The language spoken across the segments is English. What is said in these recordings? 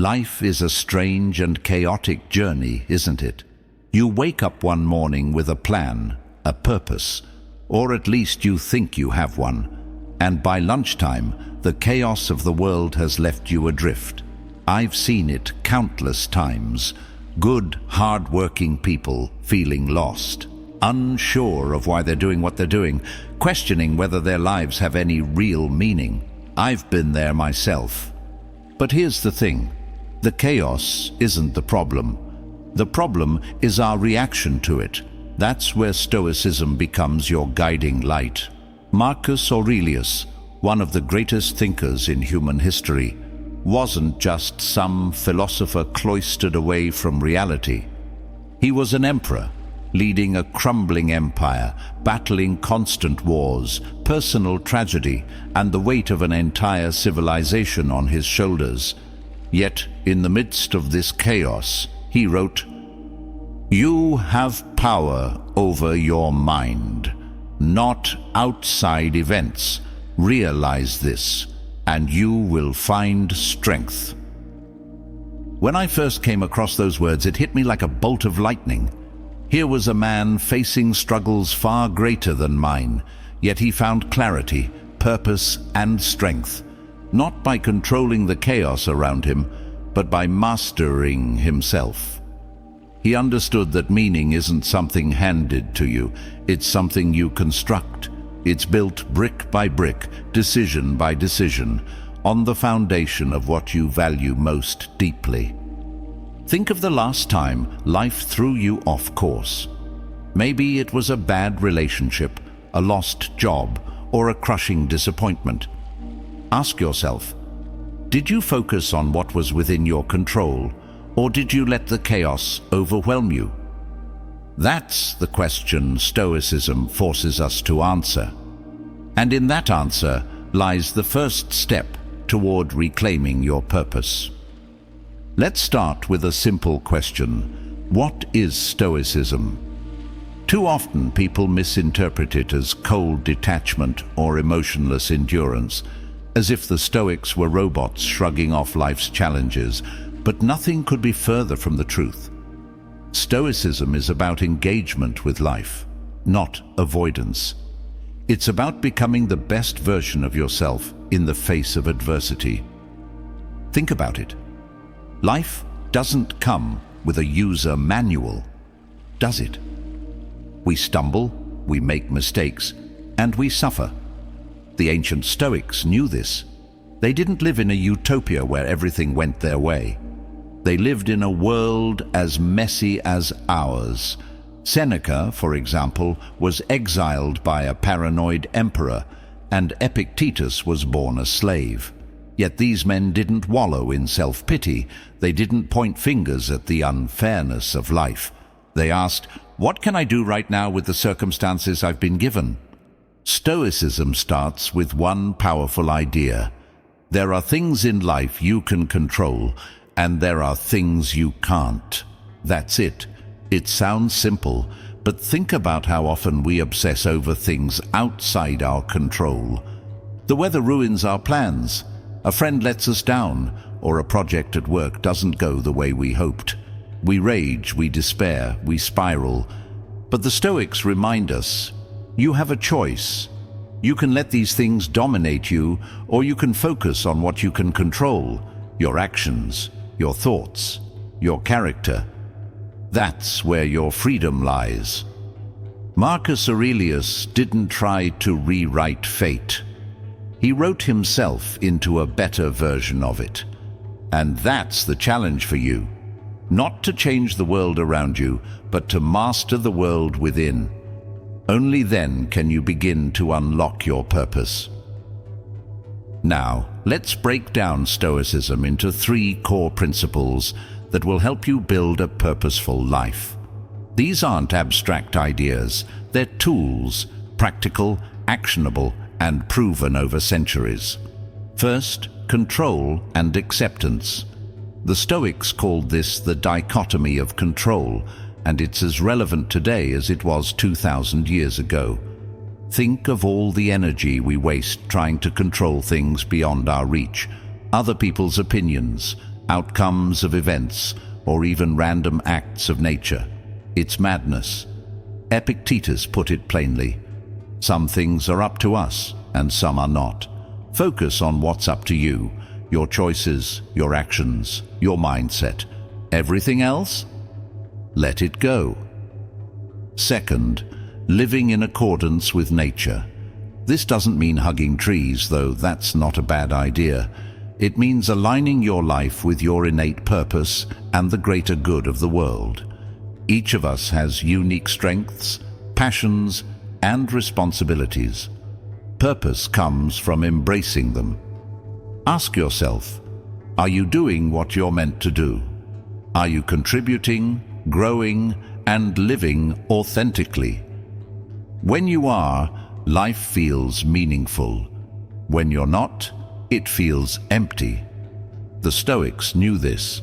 Life is a strange and chaotic journey, isn't it? You wake up one morning with a plan, a purpose, or at least you think you have one, and by lunchtime, the chaos of the world has left you adrift. I've seen it countless times. Good, hard-working people feeling lost, unsure of why they're doing what they're doing, questioning whether their lives have any real meaning. I've been there myself. But here's the thing. The chaos isn't the problem. The problem is our reaction to it. That's where Stoicism becomes your guiding light. Marcus Aurelius, one of the greatest thinkers in human history, wasn't just some philosopher cloistered away from reality. He was an emperor, leading a crumbling empire, battling constant wars, personal tragedy, and the weight of an entire civilization on his shoulders. Yet, in the midst of this chaos, he wrote, "You have power over your mind, not outside events. Realize this, and you will find strength." When I first came across those words, it hit me like a bolt of lightning. Here was a man facing struggles far greater than mine, yet he found clarity, purpose, and strength, not by controlling the chaos around him, but by mastering himself. He understood that meaning isn't something handed to you, it's something you construct. It's built brick by brick, decision by decision, on the foundation of what you value most deeply. Think of the last time life threw you off course. Maybe it was a bad relationship, a lost job, or a crushing disappointment. Ask yourself, did you focus on what was within your control, or did you let the chaos overwhelm you? That's the question Stoicism forces us to answer. And in that answer lies the first step toward reclaiming your purpose. Let's start with a simple question. What is Stoicism? Too often people misinterpret it as cold detachment or emotionless endurance, as if the Stoics were robots shrugging off life's challenges, but nothing could be further from the truth. Stoicism is about engagement with life, not avoidance. It's about becoming the best version of yourself in the face of adversity. Think about it. Life doesn't come with a user manual, does it? We stumble, we make mistakes, and we suffer. The ancient Stoics knew this. They didn't live in a utopia where everything went their way. They lived in a world as messy as ours. Seneca, for example, was exiled by a paranoid emperor, and Epictetus was born a slave. Yet these men didn't wallow in self-pity. They didn't point fingers at the unfairness of life. They asked, "What can I do right now with the circumstances I've been given?" Stoicism starts with one powerful idea. There are things in life you can control, and there are things you can't. That's it. It sounds simple, but think about how often we obsess over things outside our control. The weather ruins our plans, a friend lets us down, or a project at work doesn't go the way we hoped. We rage, we despair, we spiral. But the Stoics remind us, you have a choice. You can let these things dominate you, or you can focus on what you can control, your actions, your thoughts, your character. That's where your freedom lies. Marcus Aurelius didn't try to rewrite fate. He wrote himself into a better version of it. And that's the challenge for you. Not to change the world around you, but to master the world within. Only then can you begin to unlock your purpose. Now, let's break down Stoicism into 3 core principles that will help you build a purposeful life. These aren't abstract ideas, they're tools, practical, actionable, and proven over centuries. First, control and acceptance. The Stoics called this the dichotomy of control, and it's as relevant today as it was 2,000 years ago. Think of all the energy we waste trying to control things beyond our reach, other people's opinions, outcomes of events, or even random acts of nature. It's madness. Epictetus put it plainly. Some things are up to us, and some are not. Focus on what's up to you, your choices, your actions, your mindset. Everything else? Let it go. Second, living in accordance with nature. This doesn't mean hugging trees, though that's not a bad idea. It means aligning your life with your innate purpose and the greater good of the world. Each of us has unique strengths, passions, and responsibilities. Purpose comes from embracing them. Ask yourself, are you doing what you're meant to do? Are you contributing, growing, and living authentically? When you are, life feels meaningful. When you're not, it feels empty. The Stoics knew this.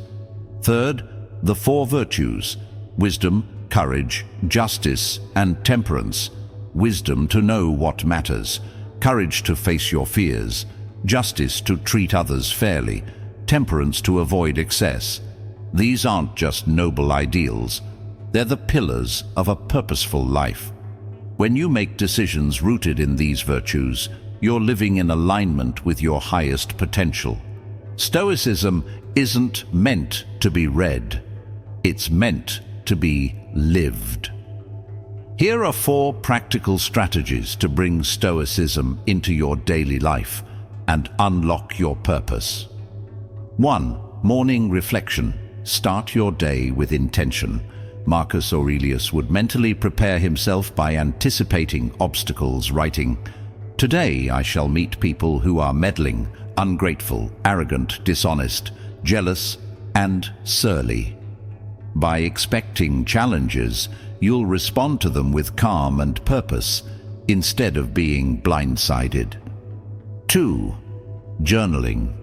Third, the four virtues: wisdom, courage, justice, and temperance. Wisdom to know what matters, courage to face your fears, justice to treat others fairly, temperance to avoid excess. These aren't just noble ideals, they're the pillars of a purposeful life. When you make decisions rooted in these virtues, you're living in alignment with your highest potential. Stoicism isn't meant to be read, it's meant to be lived. Here are 4 practical strategies to bring Stoicism into your daily life and unlock your purpose. 1. Morning reflection. Start your day with intention. Marcus Aurelius would mentally prepare himself by anticipating obstacles, writing, "Today I shall meet people who are meddling, ungrateful, arrogant, dishonest, jealous, and surly." By expecting challenges, you'll respond to them with calm and purpose, instead of being blindsided. 2. Journaling.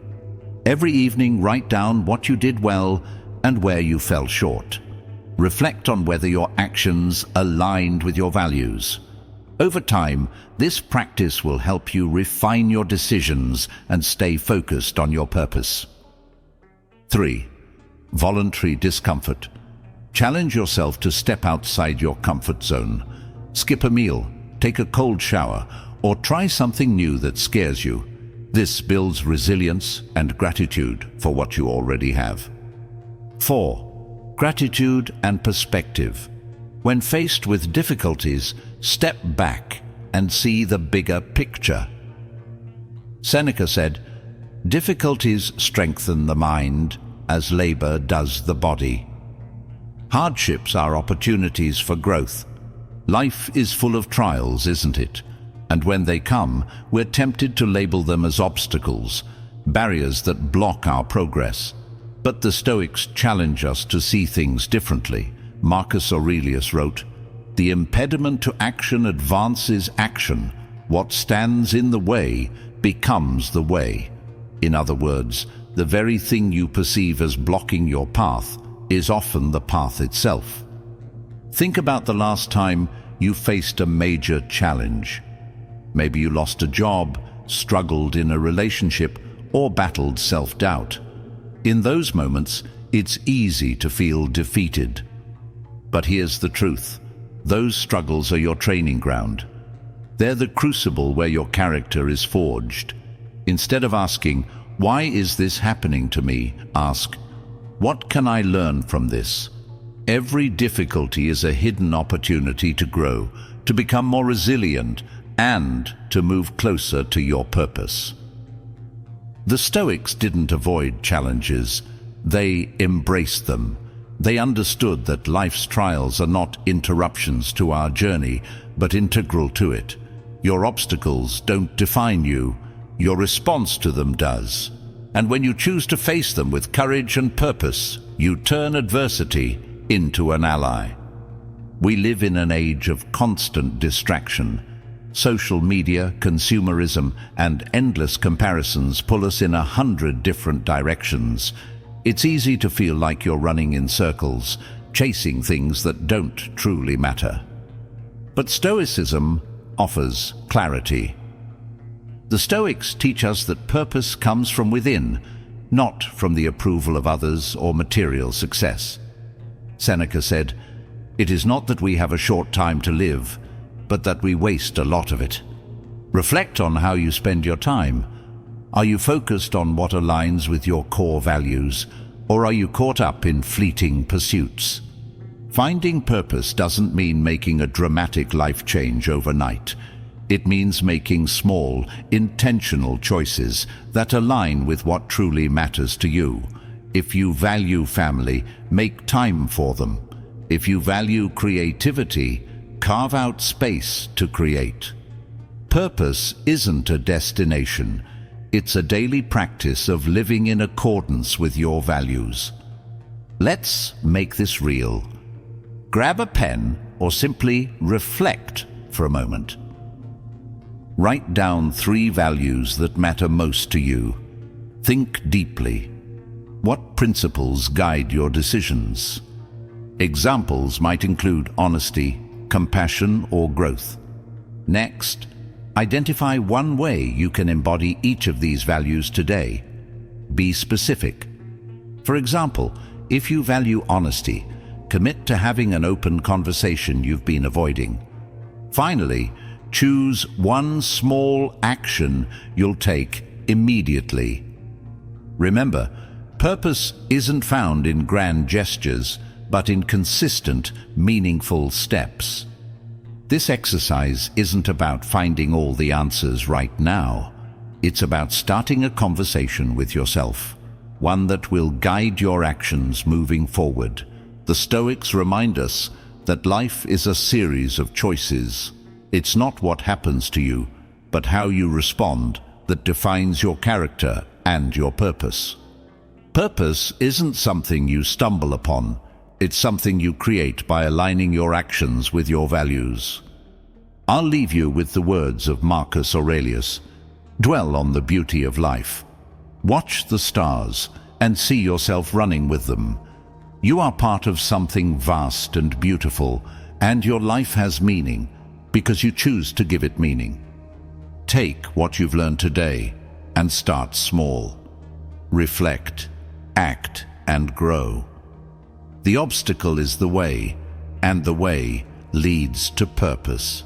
Every evening, write down what you did well and where you fell short. Reflect on whether your actions aligned with your values. Over time, this practice will help you refine your decisions and stay focused on your purpose. 3. Voluntary discomfort. Challenge yourself to step outside your comfort zone. Skip a meal, take a cold shower, or try something new that scares you. This builds resilience and gratitude for what you already have. 4. Gratitude and perspective. When faced with difficulties, step back and see the bigger picture. Seneca said, "Difficulties strengthen the mind as labor does the body." Hardships are opportunities for growth. Life is full of trials, isn't it? And when they come, we're tempted to label them as obstacles, barriers that block our progress. But the Stoics challenge us to see things differently. Marcus Aurelius wrote, "The impediment to action advances action. What stands in the way becomes the way." In other words, the very thing you perceive as blocking your path is often the path itself. Think about the last time you faced a major challenge. Maybe you lost a job, struggled in a relationship, or battled self-doubt. In those moments, it's easy to feel defeated. But here's the truth. Those struggles are your training ground. They're the crucible where your character is forged. Instead of asking, "Why is this happening to me?" ask, "What can I learn from this?" Every difficulty is a hidden opportunity to grow, to become more resilient, and to move closer to your purpose. The Stoics didn't avoid challenges, they embraced them. They understood that life's trials are not interruptions to our journey, but integral to it. Your obstacles don't define you, your response to them does. And when you choose to face them with courage and purpose, you turn adversity into an ally. We live in an age of constant distraction. Social media, consumerism, and endless comparisons pull us in 100 different directions. It's easy to feel like you're running in circles, chasing things that don't truly matter. But Stoicism offers clarity. The Stoics teach us that purpose comes from within, not from the approval of others or material success. Seneca said, "It is not that we have a short time to live, but that we waste a lot of it." Reflect on how you spend your time. Are you focused on what aligns with your core values, or are you caught up in fleeting pursuits? Finding purpose doesn't mean making a dramatic life change overnight. It means making small, intentional choices that align with what truly matters to you. If you value family, make time for them. If you value creativity, carve out space to create. Purpose isn't a destination. It's a daily practice of living in accordance with your values. Let's make this real. Grab a pen or simply reflect for a moment. Write down 3 values that matter most to you. Think deeply. What principles guide your decisions? Examples might include honesty, compassion, or growth. Next, identify one way you can embody each of these values today. Be specific. For example, if you value honesty, commit to having an open conversation you've been avoiding. Finally, choose one small action you'll take immediately. Remember, purpose isn't found in grand gestures, but in consistent, meaningful steps. This exercise isn't about finding all the answers right now. It's about starting a conversation with yourself, one that will guide your actions moving forward. The Stoics remind us that life is a series of choices. It's not what happens to you, but how you respond that defines your character and your purpose. Purpose isn't something you stumble upon. It's something you create by aligning your actions with your values. I'll leave you with the words of Marcus Aurelius. Dwell on the beauty of life. Watch the stars and see yourself running with them. You are part of something vast and beautiful, and your life has meaning because you choose to give it meaning. Take what you've learned today and start small. Reflect, act, and grow. The obstacle is the way, and the way leads to purpose.